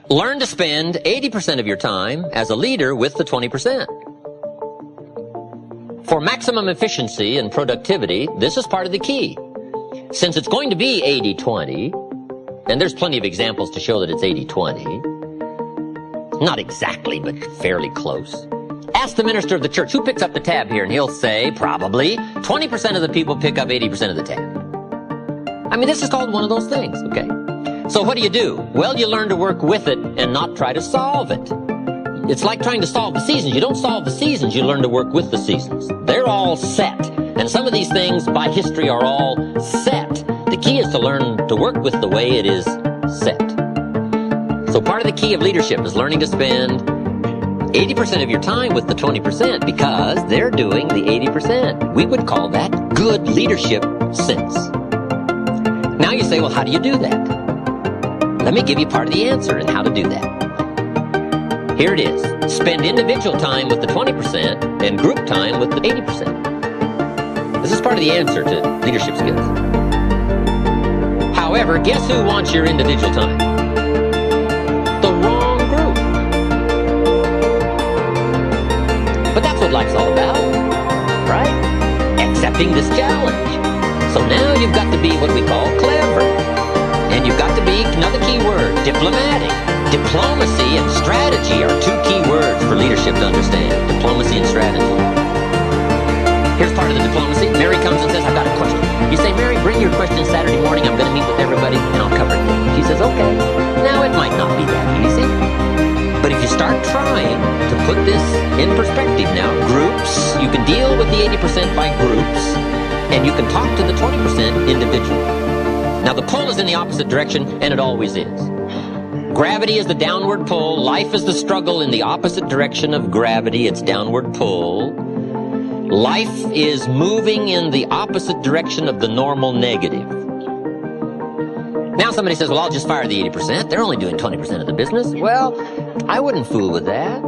Learn to spend 80% of your time as a leader with the 20%. For maximum efficiency and productivity, this is part of the key. Since it's going to be 80-20, and there's plenty of examples to show that it's 80-20, not exactly, but fairly close. Ask the minister of the church, who picks up the tab here? And he'll say, probably, 20% of the people pick up 80% of the tab. I mean, this is called one of those things, okay? So what do? Well, you learn to work with it and not try to solve it. It's like trying to solve the seasons. You don't solve the seasons, you learn to work with the seasons. They're all set. And some of these things by history are all set. The key is to learn to work with the way it is set. So part of the key of leadership is learning to spend 80% of your time with the 20% because they're doing the 80%. We would call that good leadership sense. Now you say, well, how do you do that? Let me give you part of the answer and how to do that. Here it is. Spend individual time with the 20% and group time with the 80%. This is part of the answer to leadership skills. However, guess who wants your individual time? The wrong group. But that's what life's all about, right? Accepting this challenge. So now you've got to be what we call clever. And you've got to be, another key word, diplomatic. Diplomacy and strategy are two key words for leadership to understand. Diplomacy and strategy. Here's part of the diplomacy. Mary comes and says, I've got a question. You say, Mary, bring your question Saturday morning. I'm going to meet with everybody and I'll cover it. She says, okay. Now, it might not be that easy. But if you start trying to put this in perspective now, groups, you can deal with the 80% by groups, and you can talk to the 20% individually. Now, the pull is in the opposite direction, and it always is. Gravity is the downward pull. Life is the struggle in the opposite direction of gravity. It's downward pull. Life is moving in the opposite direction of the normal negative. Now somebody says, well, I'll just fire the 80%. They're only doing 20% of the business. Well, I wouldn't fool with that.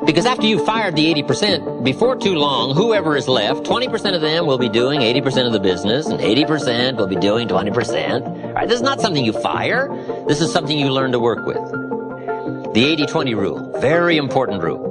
Because after you've fired the 80%, before too long, whoever is left, 20% of them will be doing 80% of the business, and 80% will be doing 20%. All right, this is not something you fire. This is something you learn to work with. The 80-20 rule, very important rule.